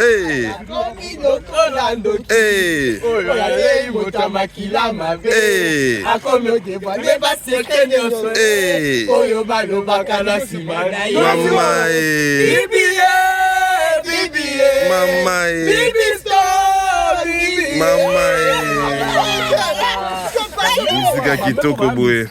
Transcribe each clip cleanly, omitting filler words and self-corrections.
Hey. Hey. Musique kitoko boye.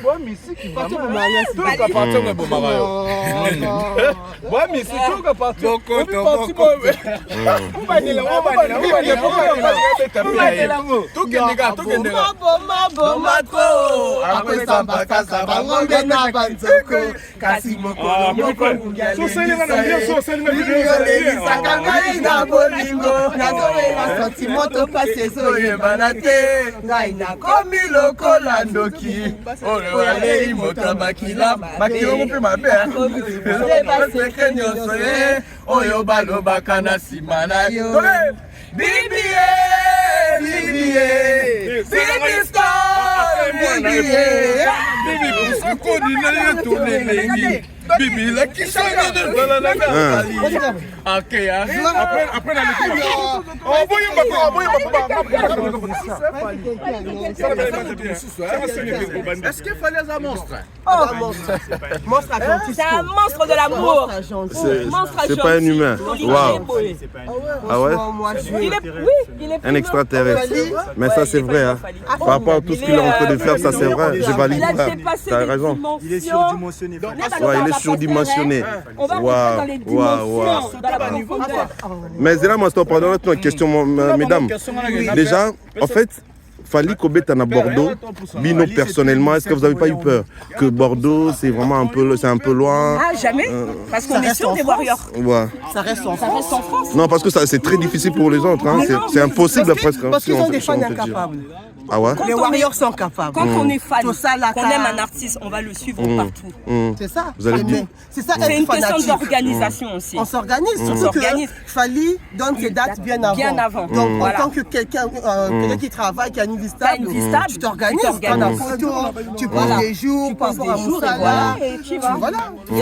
Bibi, la qui s'en va de ok, après est-ce qu'il fallait un monstre? Monstre atlantique. C'est un monstre de l'amour. C'est pas un humain. Waouh. Ah ouais? Il est un extraterrestre. Mais ça c'est vrai. Hein. Par rapport à tout ce qu'il est en train de faire, ça c'est vrai. Je valide ça. T'as raison. Il est surdimensionné. Ouais, il est surdimensionné. On va rentrer dans les dimensions, dans la profondeur. Mais là, moi, je te pardonne une question, mesdames. Déjà, en fait, Fally Kobet à Bordeaux, Bino personnellement, est-ce que vous n'avez pas eu peur que Bordeaux, c'est vraiment un peu loin? Ah, jamais. Parce qu'on est sur des warriors. Ouais. Ça reste en France. Non, parce que c'est très difficile pour les autres. Hein. C'est impossible presque. Parce qu'ils sont des fans incapables. Ah ouais? Les warriors sont capables. Quand on est fan, qu'on aime un artiste, on va le suivre partout. C'est ça. Vous allez dire. C'est ça. C'est une question d'organisation aussi. On s'organise. Surtout que Fally donne ses dates bien avant. Donc en tant que quelqu'un qui travaille, qui a une vie stable, tu t'organises. Tu prends la photo, tu prends des jours, tu passes à Moussala. Et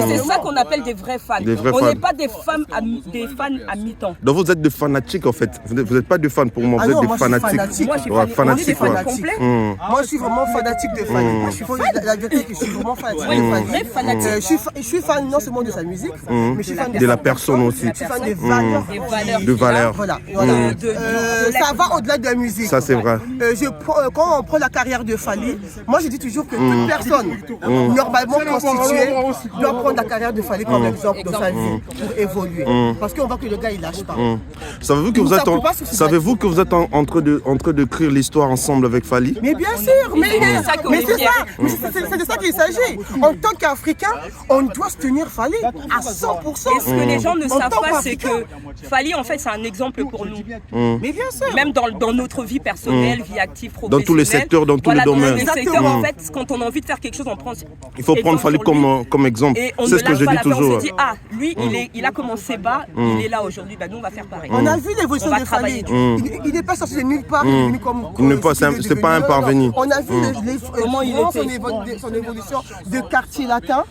c'est ça qu'on appelle des vrais fans. On n'est pas des fans à mi-temps. Donc vous êtes des fanatiques en fait. Vous n'êtes pas des fans pour moi, vous êtes des fanatiques. Moi, je suis fanatiques. Moi, je suis vraiment fanatique de Fally. Moi, je suis la vérité que je suis vraiment fanatique de Fally. Je suis fan non seulement de sa musique, mais je suis fan de la personne aussi. Je suis fan des valeurs. De valeurs. Voilà. Ça va au-delà de la musique. Ça, c'est vrai. Quand on prend la carrière de Fally, moi, je dis toujours que toute personne normalement constituée doit prendre la carrière de Fally comme exemple dans sa vie pour évoluer. Parce qu'on voit que le gars, il lâche pas. Savez-vous que vous êtes en train d'écrire l'histoire ensemble avec Fally? Mais bien sûr, mais c'est ça. C'est de ça qu'il s'agit. En tant qu'Africain, on doit se tenir Fally à 100%. Et ce que les gens ne savent pas, c'est que Fally, en fait, c'est un exemple pour nous. Mais bien sûr. Même dans notre vie personnelle, vie active, professionnelle. Dans tous les secteurs, dans tous les domaines. Dans tous les secteurs, en fait, quand on a envie de faire quelque chose, on prend. Il faut prendre Fally comme exemple. C'est ce que je dis toujours. On se dit, ah, lui, il a commencé bas, il est là aujourd'hui, nous, on va faire pareil. On a vu l'évolution de Fally. Il n'est pas sorti de nulle part, il est venu comme. C'est pas un parvenu. On a vu comment il était son évolution de quartier latin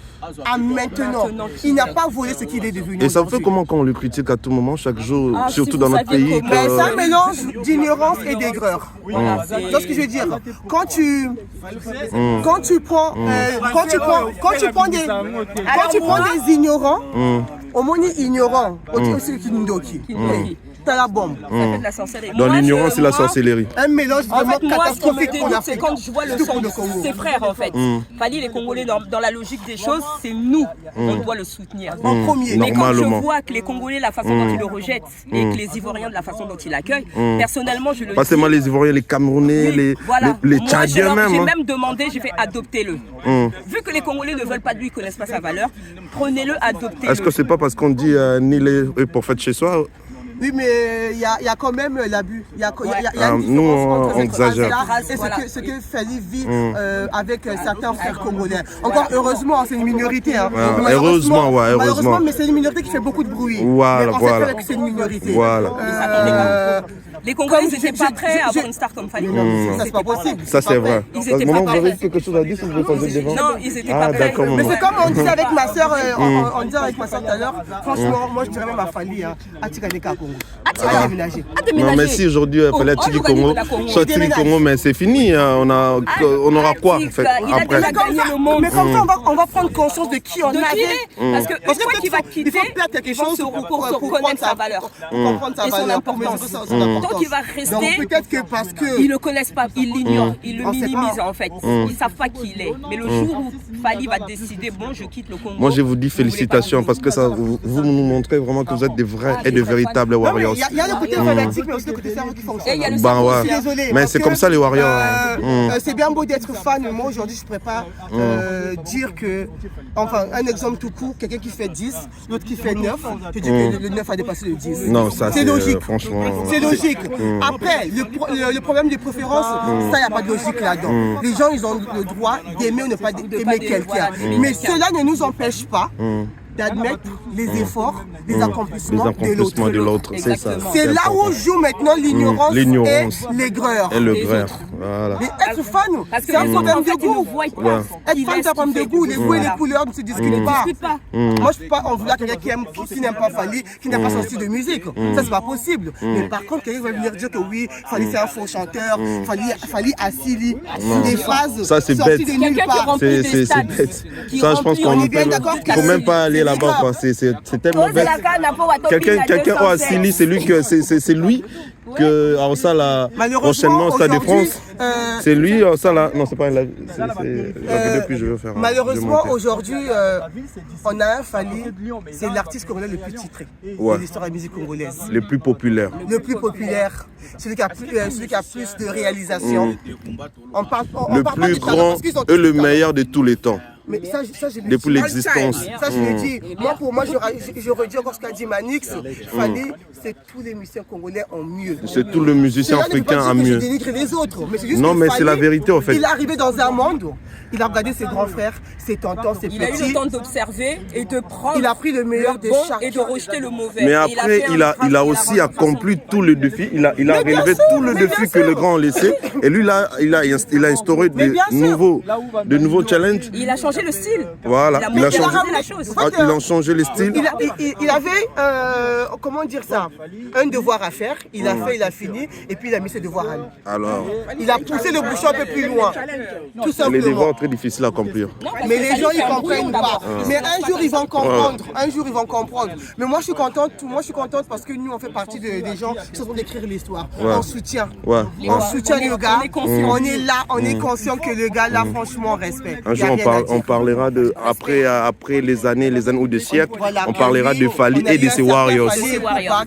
à maintenant. Il n'a pas volé ce qu'il est devenu. Et ça fait comment quand on le critique à tout moment, chaque jour, surtout dans notre pays? C'est un mélange d'ignorance et d'aigreur. C'est ce que je veux dire. Quand tu prends des ignorants, au moins ignorant, aussi Kindoki. T'as la bombe. Dans l'ignorance, c'est la sorcellerie. Un mélange vraiment catastrophique pour l'Afrique. C'est quand je vois ses frères en fait. Fally, les Congolais, dans la logique des choses, c'est nous, on doit le soutenir. En premier. Mais quand je vois que les Congolais, la façon dont ils le rejettent, et que les Ivoiriens, de la façon dont ils l'accueillent, personnellement, je le dis. Pas seulement les Ivoiriens, les Camerounais, les Tchadiens même. J'ai même demandé, j'ai fait adopter-le. Vu que les Congolais ne veulent pas de lui, ils ne connaissent pas sa valeur, prenez-le, adoptez-le. Est-ce que c'est pas parce qu'on dit ni les prophètes chez soi? Oui, mais il y a quand même l'abus. Il y a une nous, différence on exagère. Et ce que Fally vit avec certains frères congolais. Encore heureusement, c'est une minorité. Hein. Heureusement, mais c'est une minorité qui fait beaucoup de bruit. Voilà. C'est une minorité. Les Congolais n'étaient pas prêts à avoir une star comme Fally. Ça, c'est pas possible. Ça, c'est vrai. Ils étaient pas prêts. Vous avez quelque chose à dire si vous voulez devant? Non, ils étaient pas prêts. Mais c'est comme on disait avec ma soeur, on disait avec ma soeur tout à l'heure. Franchement, moi, je dirais même à Fally, Atika Neka Congo. À déménager. Non, mais si aujourd'hui, il fallait Tigui Congo, soit Tigui Congo, mais c'est fini. On aura quoi en fait après? Mais comme ça, on va prendre conscience de qui on avait. Parce que une fois qu'il va quitter, il faut perdre quelque chose pour connaître sa valeur. Et son importance. Tant qu'il va rester, peut-être que parce que ils ne le connaissent pas, ils l'ignorent, ils le minimisent en fait. Ils ne savent pas qui il est. Mais le jour où Fally va décider, bon, je quitte le Congo. Moi, je vous dis félicitations parce que ça, vous nous montrez vraiment que vous êtes des vrais et de véritables warriors. Il y a le côté fanatique, mais aussi le côté cerveau qui fonctionne. Mais c'est comme ça les warriors. C'est bien beau d'être fan, mais moi aujourd'hui je ne pourrais pas dire que, enfin un exemple tout court, quelqu'un qui fait 10, l'autre qui fait 9, je dis que le 9 a dépassé le 10. Non, ça c'est logique. Franchement. C'est logique. Après, le problème de préférence, ça il n'y a pas de logique là-dedans. Les gens ils ont le droit d'aimer ou ne pas aimer quelqu'un. Mais cela ne nous empêche pas d'admettre les efforts, les accomplissements de l'autre. C'est ça. C'est là où joue maintenant l'ignorance et l'aigreur. Et le greur. Voilà. Mais être fan, c'est un problème de goût. Être fan, c'est un problème de goût. Les goûts et les couleurs ne se discutent pas. Moi, je ne peux pas en vouloir quelqu'un qui n'aime pas Fally, qui n'a pas son style de musique. Ça, c'est pas possible. Mais par contre, quelqu'un va venir dire que oui, Fally, c'est un faux chanteur. Fally a des phrases. Ça, c'est bête. C'est nulle part. C'est bête. Ça, je pense qu'on ne faut même pas aller là-bas. C'est tellement bête. Quelqu'un au Assili, c'est lui que en ça là prochainement au Stade de France. C'est lui en ça là. Non, c'est pas la vidéo que je veux faire. Malheureusement aujourd'hui, on a un Fally, c'est l'artiste congolais le plus titré de l'histoire de la musique congolaise. Le plus populaire. Le plus populaire, celui qui a plus de réalisations. Le plus grand et le meilleur de tous les temps. Mais ça, depuis l'existence. Ça, je l'ai dit. Pour moi, je redis encore ce qu'a dit Manix. Fally, c'est tous les musiciens congolais en mieux. C'est tous les musiciens africains en mieux. Je dénigre les autres. Mais c'est juste non, mais c'est la vérité en fait. Il est arrivé dans un monde, il a regardé ses grands frères, ses tontons, ses petits. Il a eu le temps d'observer et de prendre il a pris le meilleur de chaque. Et de rejeter le mauvais. Mais après, il a aussi accompli tous les défis. Il a relevé tous les défis que le grand a laissé. Et lui, là, il a instauré de nouveaux challenges. Il a changé le style. Voilà, il a changé le style. Il avait, comment dire ça, un devoir à faire. Il a fait, il a fini, et puis il a mis ses devoirs à lui. Alors, il a poussé le bouchon un peu plus loin. Tout simplement. Les devoirs très difficiles à accomplir. Mais les gens, ils comprennent pas. Mais un jour, ils vont comprendre. Un jour, ils vont comprendre. Mais moi, je suis contente. Parce que nous, on fait partie des gens qui sont en train d'écrire l'histoire. On soutient. On soutient le gars. On est là. On est conscient que le gars, là, franchement, respect. Un jour, on parlera de après les années ou des siècles. On parlera de Fally et de ses warriors.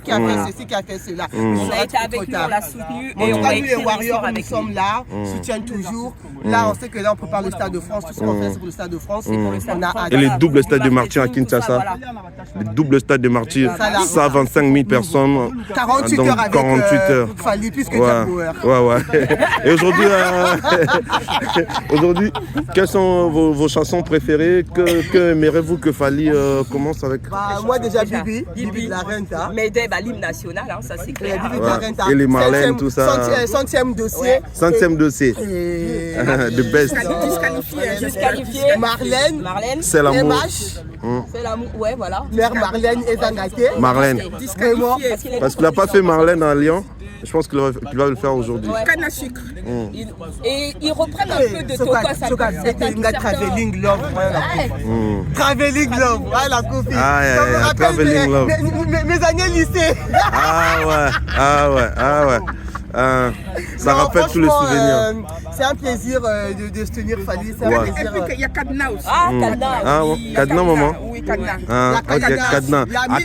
Qui a fait ceci, qui a fait cela. On a été avec lui, on l'a soutenu. Et on a vu les warriors, nous sommes là, soutiennent toujours. Là, on sait que là, on prépare le Stade de France. Tout ce qu'on fait, c'est pour le Stade de France. Et les doubles stades de martyrs à Kinshasa. Les doubles stades de martyrs, 125 000 personnes. 48 heures avec 48 heures. Fally, plus que ouais. Et aujourd'hui, quelles sont vos chansons préférées? Que aimeriez-vous que Fally commence avec? Moi déjà Bibi de la Renta. Mais l'hymne national, ça c'est clair. Bibi de la Renta. Et les Marlène, tout ça. Centième dossier. Centième dossier. The best. Disqualifié. Marlène. C'est l'amour. C'est l'amour, ouais, voilà. Mère Marlène et Zangaté. Marlène. Parce qu'il n'a pas fait Marlène à Lyon. Je pense qu'il va le faire aujourd'hui. Canne à sucre. Et ils reprennent un peu de Toka. Traveling Love. Traveling Love. Voilà, copie. Traveling Love. Mes années lycée. Ah ouais. Ça rappelle tous les souvenirs. C'est un plaisir de se tenir Fally. C'est un plaisir. Il y a Kadna aussi. Kadna, maman. Oui, Kadna.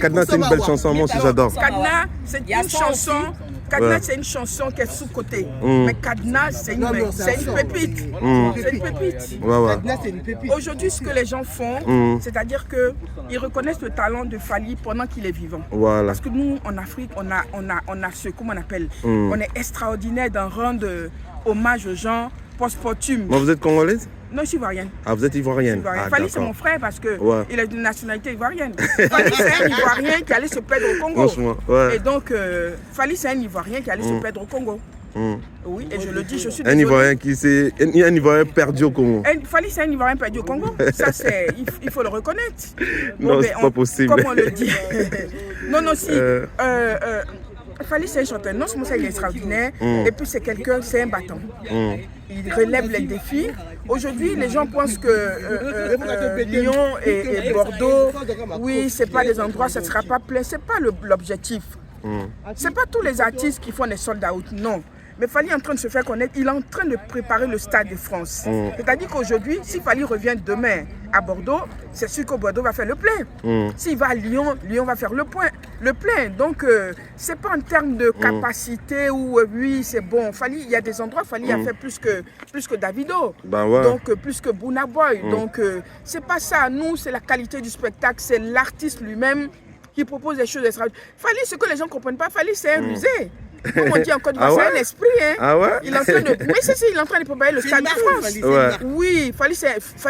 Kadna, c'est une belle chanson. Moi aussi, j'adore. Kadna, c'est une chanson. Kadna, c'est une chanson qui est sous-cotée. Mais Kadna, c'est une pépite. C'est une pépite. Kadna, c'est une pépite. Aujourd'hui, ce que les gens font, c'est-à-dire qu'ils reconnaissent le talent de Fally pendant qu'il est vivant. Voilà. Parce que nous, en Afrique, on a ce, comment on appelle, on est extraordinaire d'en rendre hommage aux gens post-posthume. Moi, vous êtes congolaise? Non, je suis ivoirienne. Ah, vous êtes ivoirienne? Fally, c'est mon frère parce qu'il a une nationalité ivoirienne. Fally, c'est un Ivoirien qui allait se perdre au Congo. Franchement, Et donc, Fally, c'est un Ivoirien qui allait se perdre au Congo. Oui, et je le dis, je suis Un Ivoirien un Ivoirien perdu au Congo. Fally, c'est un Ivoirien perdu au Congo. Ça, il faut le reconnaître. Non, c'est pas possible. Comme on le dit. Non, si. Fally, c'est un chanteur. Non seulement il est extraordinaire, et puis c'est quelqu'un, c'est un battant. Il relève les défis. Aujourd'hui, les gens pensent que Lyon et Bordeaux, oui, c'est pas des endroits, ça ne sera pas plein. C'est pas l'objectif. C'est pas tous les artistes qui font des sold out, non. Mais Fally est en train de se faire connaître, il est en train de préparer le Stade de France. C'est-à-dire qu'aujourd'hui, si Fally revient demain à Bordeaux, c'est sûr que Bordeaux va faire le plein. S'il va à Lyon, Lyon va faire le plein. Donc, c'est pas en termes de capacité où, oui, c'est bon. Fally, il y a des endroits, Fally a fait plus que Davido. Ben ouais. Donc, plus que Burna Boy. Donc, c'est pas ça. Nous, c'est la qualité du spectacle, c'est l'artiste lui-même qui propose des choses extraordinaires. Fally, ce que les gens ne comprennent pas, Fally, c'est un rusé. Comme on dit en Côte d'Ivoire, c'est un esprit. Hein. Ah ouais? Il est en train de... Mais il est en train de préparer le Stade de France. Oui, Fally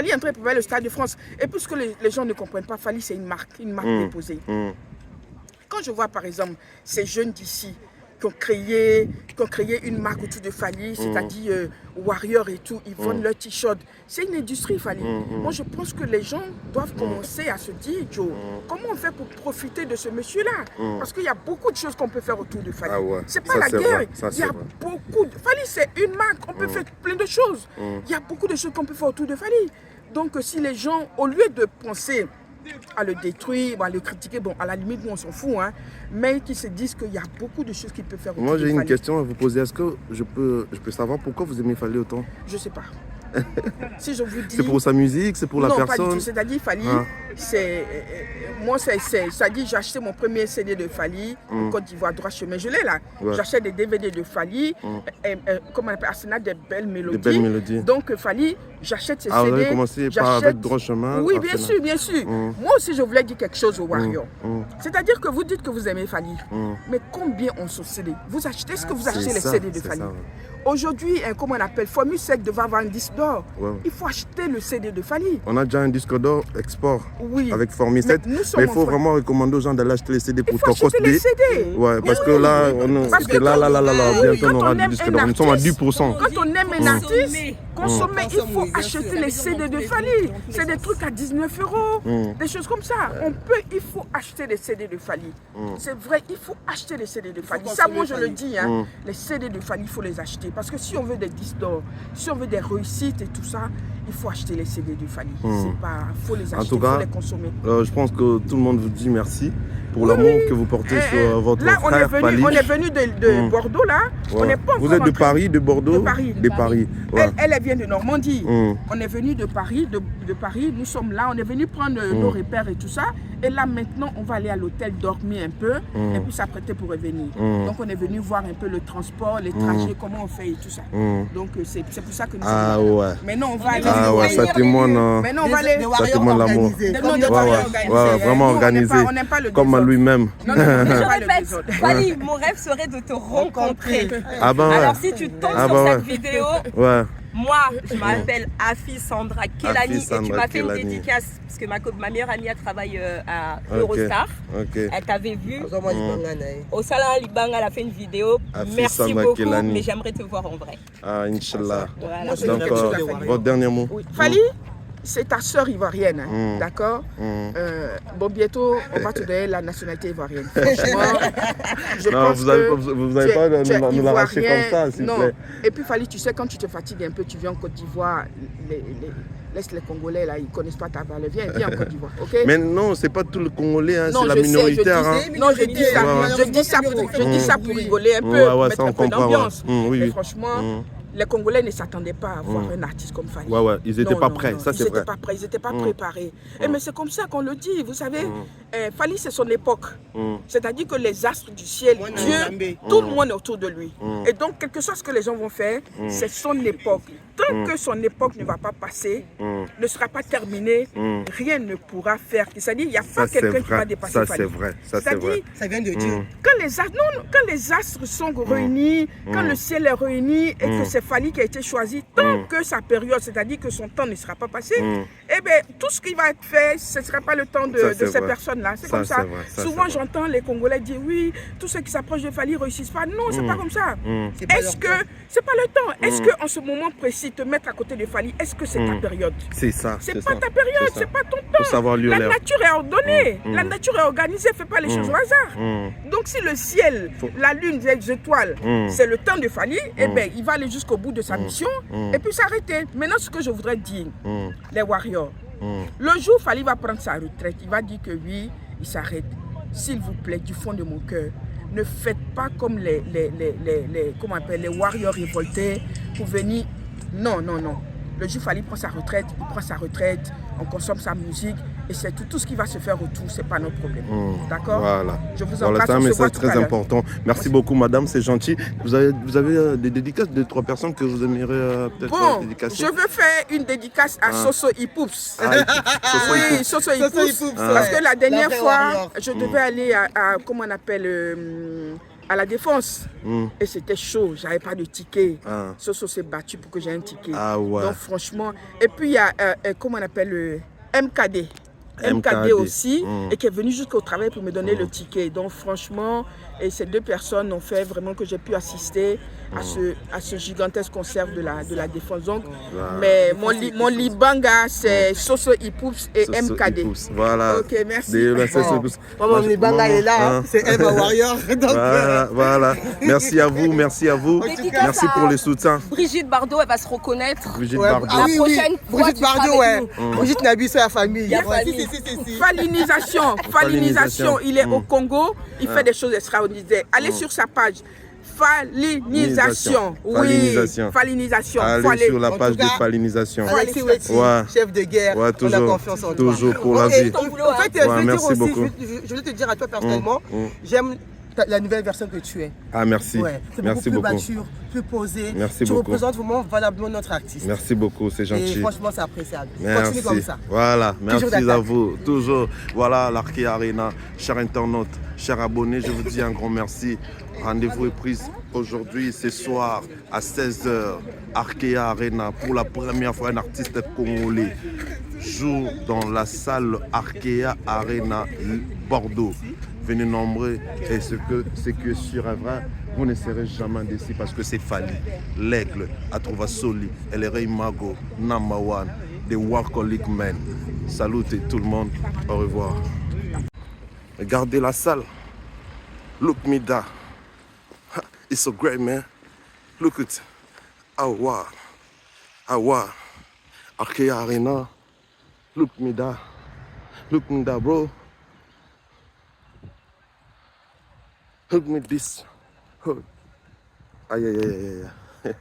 est en train de préparer le Stade de France. Et puisque les gens ne comprennent pas, Fally, c'est une marque déposée. Quand je vois, par exemple, ces jeunes d'ici qui ont créé une marque autour de Fally, c'est-à-dire Warrior et tout, ils vendent leurs t-shirts. C'est une industrie, Fally. Moi, je pense que les gens doivent commencer à se dire, Joe, comment on fait pour profiter de ce monsieur-là? Parce qu'il y a beaucoup de choses qu'on peut faire autour de Fally. C'est pas la guerre. Il y a beaucoup de... Fally, c'est une marque. On peut faire plein de choses. Il y a beaucoup de choses qu'on peut faire autour de Fally. Donc, si les gens, au lieu de penser à le détruire, à le critiquer, bon, à la limite, nous, on s'en fout, hein, mais qui se disent qu'il y a beaucoup de choses qu'il peut faire autour de Fally. Moi, j'ai une question à vous poser. Est-ce que je peux savoir pourquoi vous aimez Fally autant? Je sais pas. Si je vous dis... C'est pour sa musique, c'est pour la personne? Non, pas du tout. C'est-à-dire, Fally, c'est... Moi, c'est-à-dire, j'ai acheté mon premier CD de Fally, en Côte d'Ivoire, droit chemin. Je l'ai là. J'achète des DVD de Fally, comme on appelle, Arsenal des belles mélodies. Des belles mélodies. Donc, Fally, j'achète ces CD. Vous avez commencé avec droit chemin? Oui, bien sûr, bien sûr. Moi aussi, je voulais dire quelque chose aux Warriors. C'est-à-dire que vous dites que vous aimez Fally. Mais combien ont ce CD? Vous achetez, est-ce que vous achetez les CD de Fally? Aujourd'hui, comment on appelle, Formule 7 devait avoir un disque d'or. Il faut acheter le CD de Fally. On a déjà un disque d'or export avec Formule 7. Mais il faut vraiment recommander aux gens d'aller acheter les CD pour Tokos D. Les CD. Ouais, parce que là, bientôt on aura du disque d'or. Nous sommes à 10%. Quand on aime un artiste, consommer, il faut acheter les CD de Fally. C'est des trucs à 19 €, des choses comme ça. Il faut acheter les CD de Fally. C'est vrai, il faut acheter les CD de Fally. Ça, moi, je le dis, hein, les CD de Fally, il faut les acheter. Parce que si on veut des disques d'or, si on veut des réussites et tout ça, il faut acheter les CD de Fally. C'est pas, faut les acheter, il faut les consommer. Je pense que tout le monde vous dit merci pour l'amour que vous portez sur votre frère Fally. On est venu de Bordeaux, là. On n'est pas vous êtes de Paris, de Bordeaux? De Paris. Elle vient de Normandie. On est venu de Paris, de Paris. Nous sommes là. On est venu prendre nos repères et tout ça. Et là, maintenant, on va aller à l'hôtel dormir un peu et puis s'apprêter pour revenir. Donc, on est venu voir un peu le transport, les trajets, comment on fait et tout ça. Donc, c'est pour ça que nous sommes là. Maintenant, on va aller... ça témoigne... Maintenant, on va aller... Ça témoigne l'amour. Vraiment organisé. On n'aime pas le comme à lui-même. Non, je répète, Fally, mon rêve serait de te rencontrer. Alors, si tu tombes sur cette vidéo... Moi, je m'appelle Afi Sandra Kelani et tu m'as fait une dédicace parce que ma meilleure amie travaille à Eurostar. Elle t'avait vu au salon Libanga, elle a fait une vidéo. Merci beaucoup, mais j'aimerais te voir en vrai. Ah, Inch'Allah. Voilà. Donc, votre dernier mot? Fally, c'est ta sœur ivoirienne, d'accord? Bon, bientôt, on va te donner la nationalité ivoirienne. Franchement, je pense vous n'allez pas nous l'arracher comme ça, s'il vous plaît. Et puis, Fally, tu sais, quand tu te fatigues un peu, tu viens en Côte d'Ivoire, laisse les Congolais, là, ils ne connaissent pas ta valeur. Viens en Côte d'Ivoire, ok? Mais non, c'est pas tout le Congolais, hein, c'est la minoritaire. Non, je dis ça pour rigoler un peu, mettre un peu d'ambiance. Mais franchement... Les Congolais ne s'attendaient pas à voir un artiste comme Fally. Ils n'étaient pas prêts, ça c'est vrai. Ils n'étaient pas préparés. Mais c'est comme ça qu'on le dit, vous savez. Fally, c'est son époque. C'est-à-dire que les astres du ciel, Dieu, tout le monde est autour de lui. Et donc, quelque chose que les gens vont faire, c'est son époque. Tant que son époque ne va pas passer, ne sera pas terminée, rien ne pourra faire. C'est-à-dire, il n'y a pas quelqu'un qui va dépasser Fally. Ça c'est vrai, c'est-à-dire, ça vient de Dieu. Quand les astres sont réunis, quand le ciel est réuni et que c'est Fally qui a été choisi, tant que sa période, c'est-à-dire que son temps ne sera pas passé, eh eh bien, tout ce qui va être fait, ce ne sera pas le temps de ces personnes-là. C'est comme ça. Souvent, j'entends les Congolais dire oui, tous ceux qui s'approchent de Fally ne réussissent pas. Non, c'est pas comme ça. Est-ce que c'est pas le temps? Est-ce qu'en ce moment précis, te mettre à côté de Fally, est-ce que c'est ta période? C'est ça. C'est pas ta période, c'est pas ton temps. La nature est ordonnée, la nature est organisée, fais pas les choses au hasard. Donc si le ciel, la lune, les étoiles, c'est le temps de Fally, eh bien, il va aller jusqu'au bout de sa mission et puis s'arrêter. Maintenant, ce que je voudrais dire, les warriors, le jour où Fally va prendre sa retraite, il va dire que oui, il s'arrête. S'il vous plaît, du fond de mon cœur, ne faites pas comme les warriors révoltés pour venir. Non, non, non. Le jour où Fally prend sa retraite, il prend sa retraite, on consomme sa musique et c'est tout ce qui va se faire autour, c'est pas notre problème. D'accord? Voilà. Je vous embrasse. C'est un message très important. Merci beaucoup, madame, c'est gentil. Vous avez des dédicaces de 3 personnes que vous aimeriez peut-être dédicacer? Je veux faire une dédicace à Soso Ipoups. Oui, Soso Ipoups. Parce que la dernière fois, je devais aller à comment on appelle à la Défense. Et c'était chaud, j'avais pas de ticket. Soso s'est battu pour que j'ai un ticket. Donc franchement, et puis il y a comment on appelle le MKD aussi, et qui est venu jusqu'au travail pour me donner le ticket. Donc franchement, et ces 2 personnes ont fait vraiment que j'ai pu assister à ce gigantesque concert de la Défense. Donc, mais mon Libanga, c'est Soso Ipoups et Soso MKD. Ipoups. Voilà. Ok, merci. Mon Libanga est là, c'est Eva Warrior. Voilà. Merci à vous, merci à vous. Merci pour les soutiens. Brigitte Bardot, elle va se reconnaître. Brigitte Bardot. La prochaine fois, Brigitte Bardot, ouais. Brigitte Nabi, c'est la famille. Fallinisation, il est au Congo, il fait des choses extraordinaires. Allez sur sa page. Fallinisation. Oui, fallinisation. Allez sur la page de fallinisation. Alexis Wetty, chef de guerre, toujours, on a confiance en toi. Toujours pour la vie. En fait, je veux te dire à toi personnellement, j'aime la nouvelle version que tu es. Ah, merci. Merci beaucoup. Plus mature, plus posée. Merci tu beaucoup. Tu représentes vraiment valablement notre artiste. Merci beaucoup, c'est gentil. Et franchement, c'est appréciable. Merci. Continue comme ça. Voilà, merci à vous. Toujours. Voilà, l'Arkea Arena. Chers internautes, chers abonnés, je vous dis un grand merci. Rendez-vous est pris aujourd'hui, ce soir, à 16h, Arkea Arena. Pour la première fois, un artiste congolais joue dans la salle Arkea Arena Bordeaux. Venez nombreux et ce que est sûr est vrai, vous ne serez jamais déçus parce que c'est Fally, l'aigle, Atrova Soli, El Mago, number one, the workaholic men. Salut tout le monde, au revoir. Regardez la salle. Look me da. It's so great, man. Look it. Oh wow. Oh wow. Arkea Arena. Look me da. Look me da, bro. Hug me this. Hug. Aïe, aïe, aïe, aïe.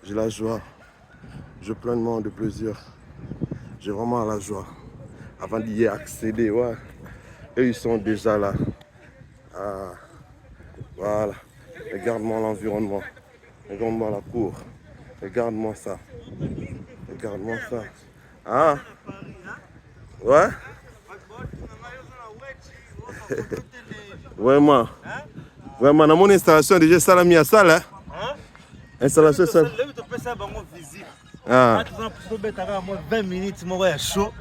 J'ai la joie. J'ai pleinement de plaisir. J'ai vraiment la joie. Avant d'y accéder, ouais. Eux, ils sont déjà là. Ah. Voilà. Regarde-moi l'environnement. Regarde-moi la cour. Regarde-moi ça. Regarde-moi ça. Ah. Ouais. Vraiment. Vraiment, dans mon installation, déjà, ça l'a mis à salle. Installation, ça. Ah. 20 minutes, je suis chaud.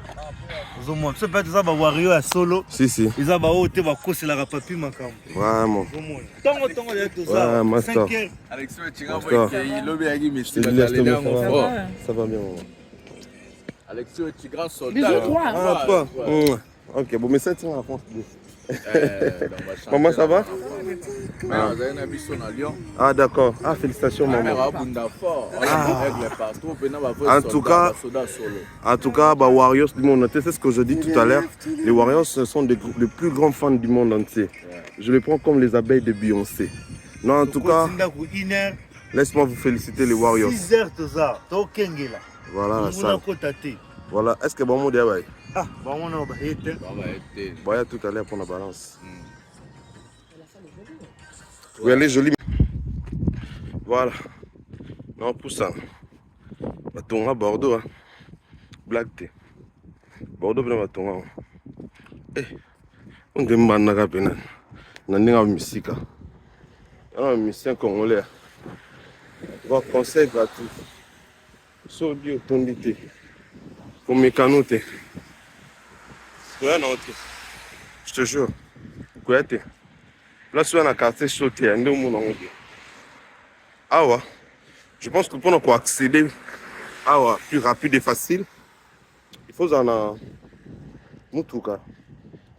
Je peux être warrior à solo. Si, si. Ils ont été à la papi makam. Vraiment. Ouais, master. Ça va bien, maman. Alexis est grand soldat. Bisous, toi. Ah, quoi? Ok, bon, mais ça, tu vas raconter. Maman, ça va? Ah, d'accord. Ah, félicitations, maman. En tout cas, bah, Warriors du monde entier, c'est ce que je dis tout à l'heure. Les Warriors, ce sont les plus grands fans du monde entier. Je les prends comme les abeilles de Beyoncé. Non, en tout cas, laisse-moi vous féliciter, les Warriors. Voilà, la salle. Voilà, est-ce que bon mot d'abord? Ah, bon mot bah, tout à l'heure pour la balance. Oui, elle est jolie. Voilà. Non, pour ça. On va à Bordeaux. Black Tea. Bordeaux, on va tomber. Eh, on demande à la on a une musique. On a un musicien congolais. On va conseil gratuit. Sur le bio, ton été. Pour mes canots, je te jure. Là, sur un quartier sauté, ah ouais. Je pense que pour accéder plus rapide et facile, il faut en Moutouka.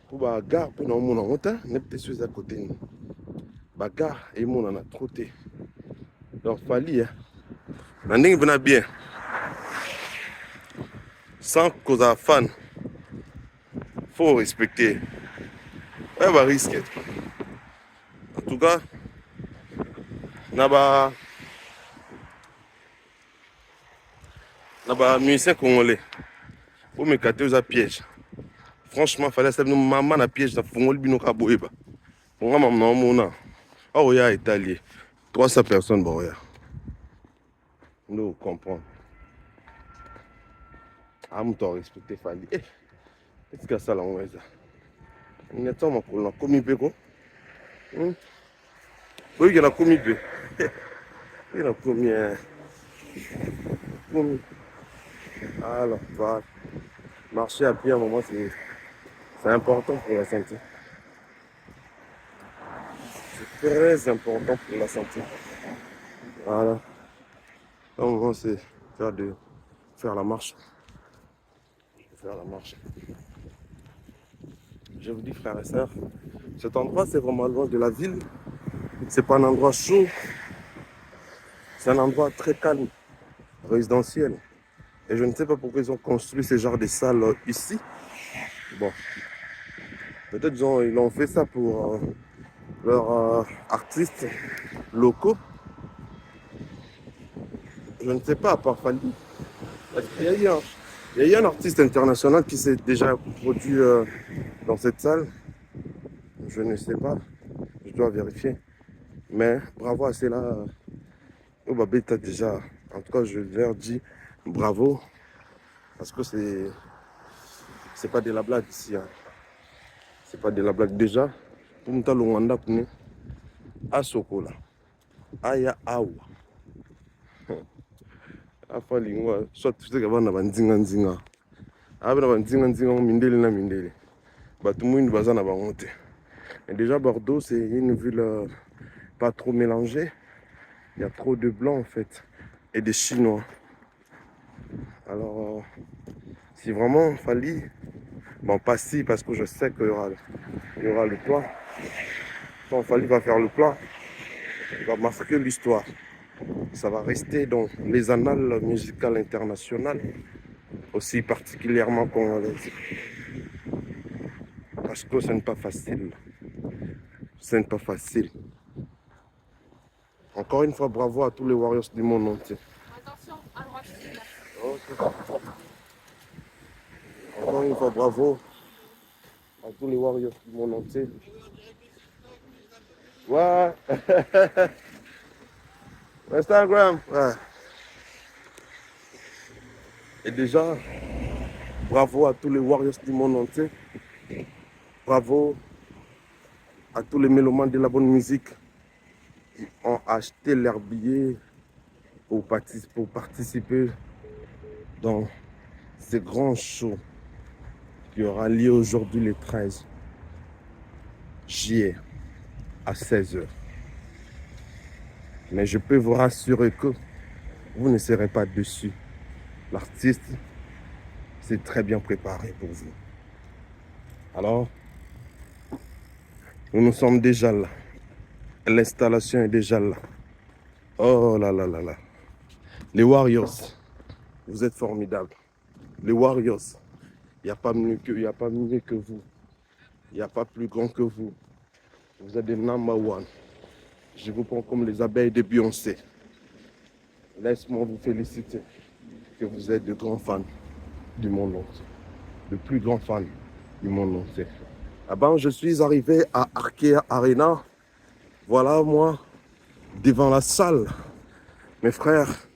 Pour la gare, pour nous, on a peut-être à côté. La gare, et on en a trotté. Donc, il fallait. On a bien. Sans cause à fan, faut respecter. Ouais, va risquer. En tout cas, naba musicien congolais. Pour me cater aux pièges. Franchement, il fallait que nous maman à piège dans Fongol Binoka Boeba. Pour moi, maman, mon oh, il y a Italien. 300 personnes, bon, yeah. Nous comprenons. Ah, je dois respecter Fali. Qu'est-ce que ça là, on va dire? On est en train de commis péco. Oui, il y a commis péco. Il y a commis. Alors, voilà. Marcher à pied à un moment, c'est important pour la santé. C'est très important pour la santé. Voilà. À un moment, c'est faire la marche. Faire la marche. Je vous dis, frères et sœurs, cet endroit, c'est vraiment loin de la ville. C'est pas un endroit chaud. C'est un endroit très calme, résidentiel. Et je ne sais pas pourquoi ils ont construit ce genre de salles ici. Bon, peut-être ils l'ont fait ça pour leurs artistes locaux. Je ne sais pas, à part Fali. Il y a eu un artiste international qui s'est déjà produit dans cette salle. Je ne sais pas, je dois vérifier. Mais bravo à ceux-là. Beta déjà, en tout cas, je leur dis bravo. Parce que c'est pas de la blague ici. Hein. C'est pas de la blague déjà. Pour nous, le Rwanda, à Sokola. Aya Awa. Afalingwa, soit tu sais qu'on a bandinga ndinga. Avec bandinga ndinga, on mindele na mindele. Tout le monde va en avoir honte. Et déjà Bordeaux, c'est une ville pas trop mélangée. Il y a trop de blancs en fait et des Chinois. Alors, si vraiment Fali, bon pas si parce que je sais qu'il y aura le plan. Quand Fali va faire le plan, il va marquer l'histoire. Ça va rester dans les annales musicales internationales, aussi particulièrement congolaises. Parce que ce n'est pas facile. Ce n'est pas facile. Encore une fois, bravo à tous les Warriors du monde entier. Attention, à droite. Okay. Encore une fois, bravo à tous les Warriors du monde entier. Ouais. Instagram. Ouais. Et déjà, bravo à tous les Warriors du monde entier. Bravo à tous les mélomanes de la bonne musique qui ont acheté leurs billets pour participer dans ce grand show qui aura lieu aujourd'hui le 13 juillet à 16h. Mais je peux vous rassurer que vous ne serez pas dessus. L'artiste s'est très bien préparé pour vous. Alors, nous sommes déjà là. L'installation est déjà là. Oh là là là là. Les Warriors, vous êtes formidables. Les Warriors, il n'y a pas mieux que vous. Il n'y a pas plus grand que vous. Vous êtes des number one. Je vous prends comme les abeilles de Beyoncé. Laisse-moi vous féliciter que vous êtes de grands fans du monde entier. De plus grands fans du monde entier. Ah je suis arrivé à Arkea Arena. Voilà moi, devant la salle. Mes frères.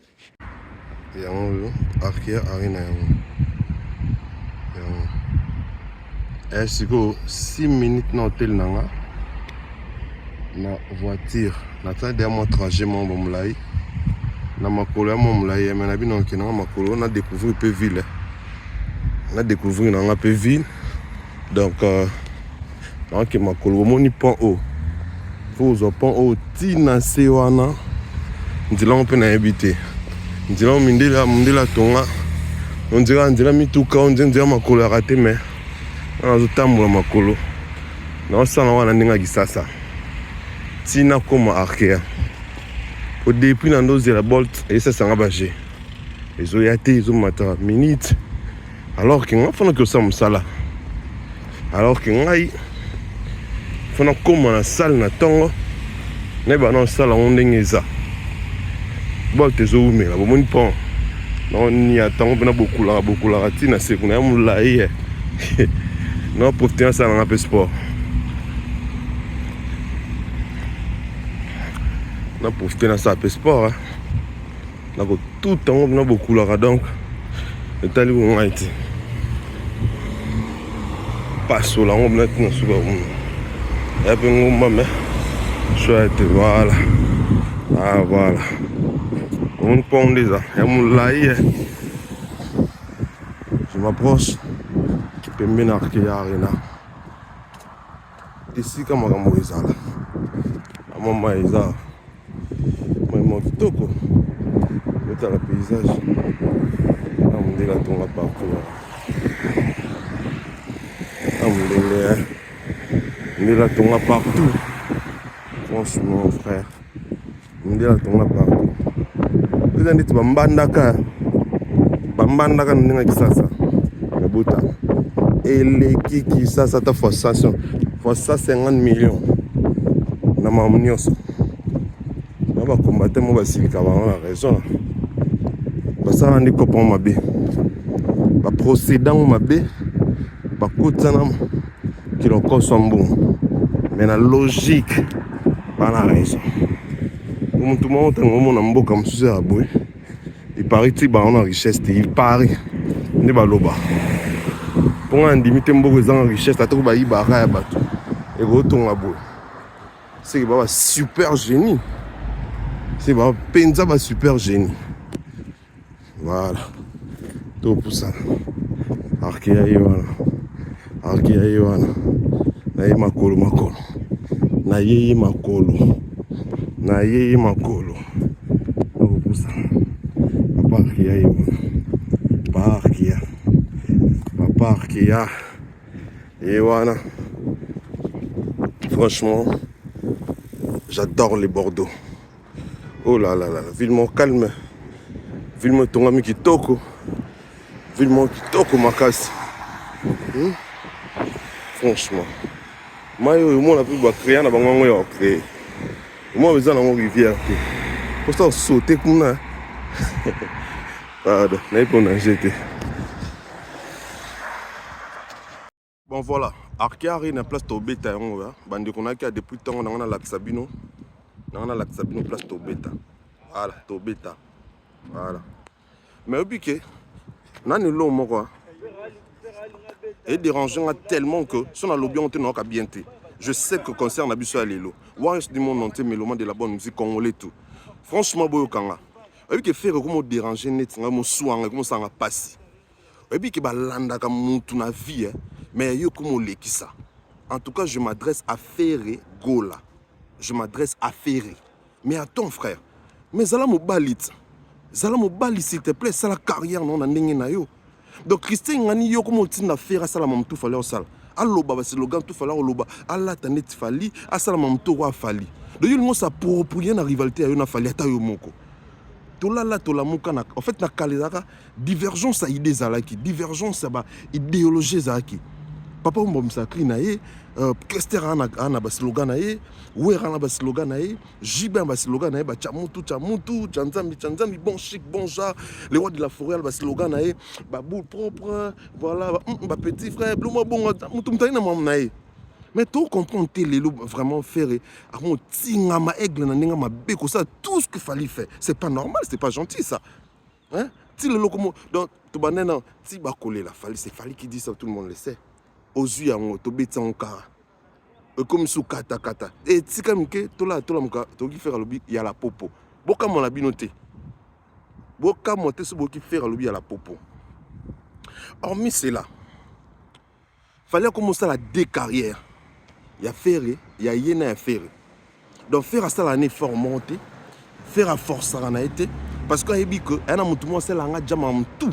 Et on Arkea Arena. Et c'est 6 minutes dans l'hôtel nanga. Na voiture. Nata derrière mon trajet mon bomlaï. Na makolo mon bomlaï. Mais na bino qui na makolo on a découvert peu ville. On a découvert dans la ville. Donc, donc ma colomoni pont haut. Faut au pont haut. Tina sewana. Ndila on peut habiter. Ndila on mindela tonga. On dirait mituka, on dirait ma colo raté mais on a tamboula ma colo. Non ça on a ninga gisasa. Tina comme Arkea. Au début dans nos la bolt et ça s'en abagé. Ils ont été ils ont maté minute. Alors qu'il faut que ça me sala. Alors qu'il y faut comme na salle na tongo. Ne ba non salle on ndengeza. Bolt ezo mais la bon pont. Non ni attend on a beaucoup la tina c'est qu'on a moulaï. Non pour tenir ça dans un peu sport. On a profité dans ça un peu sport. Hein. On a tout le temps, on a beaucoup là donc. Le talib on a été. Pas sur la on a été dans ce bas. Et puis on m'a mis. Chouette, voilà. Ah voilà. On prend déjà. Et on l'a eu. Je m'approche. Qui peut me marquer à Arena. Ici comme on va ça là. À mon maïsa. Moi kitoko. Dans le paysage. On dit la tonga partout. On dit la tonga partout. Franchement, frère. On dit la tonga partout. Vous avez dit Bambandaka. Bambandaka n'est pas ça. Mais bouta. Et les qui ça ta frustration. Faut ça 50 millions. Na mamunioso. On va combattre mon basilika on a raison. Parce qu'on dit copain mabé. Ba procédant mabé. Ba kotanam qui le corps sont bon. Mais la logique pas la raison. Comme tout le monde on a mboka comme ça à boy. Il paraît que ba on a richesse il paraît. Ne ba loba. Pour un limiter mboka dans richesse ta to ba ibara ya bato. Et retourne à boy. C'est un super génie. C'est un penza super génie. Voilà. Tout pour ça. Arkea Iwana. Arkea Iwana. Naye makolo. Naye makolo. Tout pour ça. Papa Arkea Iwana. Papa Arkea Iwana. Franchement, j'adore les Bordeaux. Oh là là là, ville calme. Ville tongami kitoko. Ville kitoko makasi. Franchement. Moi, je suis créé dans bango créé. Moi, je suis dans une rivière. Pour ça, sauter comme ça. Pardon, je n'ai jeté. Bon voilà, Arkea a une place au bêta. Bandi qu'on a depuis le temps, on a l'Axabino. On a l'Axabino place au bêta. Voilà, au bêta. Voilà. Mais au piqué, on a une longue quoi. Et dérangeant tellement que si on a l'objet, on a bien été. Je sais que concerne Abisso Alelo. Warriors du monde entier, mais le monde de la bonne musique congolais tout. Franchement, Boyokanga. Et puis que faire comme déranger net, comme soin, comme ça va passer. Et puis que balanda comme mon tout na vie, mais yo comme le qui ça. En tout cas, je m'adresse à Ferré Gola. Je m'adresse à Ferré. Mais à ton frère. Mais Zala Mobalit, s'il te plaît, c'est la carrière non na yo. Donc Christian ngani yo comme tina faire ça la mam tout fallait au sal. Allo baba slogan tout fallait au loba. Allah tanet fali, asala mam tout wa fali. Donc yo ça approprier na rivalité yo na fali ta yo moko. Tolala tolamuka na en fait na kalezaka divergence à idées zalaki, divergence à idéologie zalaki. Papa mbom sakri na ye, Kester ana ba slogan na ye, Wera na ba slogan na ye, Jiben ba slogan na ye, ba chamutu, chanzambi bon chic, bon genre, les rois de la forêt ba slogan na ye, ba boule propre, voilà, ba petit frère, bluma bon, mutu mtani na mam na ye. Mais tu comprends les loups vraiment faire à mon tinga ma aigle na ninga ma beko ça tout ce qu'il fallait faire. C'est pas normal, c'est pas gentil ça. Hein? Si le locomo donc tu banana ti ba coller la fallait c'est fallait qui dit ça tout le monde le sait. Aux yeux en to beta en car. Comme sous kata. Et si comme que to la muka to qui faire lobby il y a la popo. Boka mon la binoté. Boka monter ce boki faire lobby à la popo. Hormis cela, il fallait commencer à deux carrières. Il y a Ferré, il y a Yéna et Ferré. Donc faire ça l'année fort monter, faire à force ça en a été. Parce qu'il y a dit que tout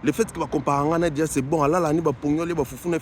le fait que va comparer c'est bon, là l'année va pognoler va foufoune.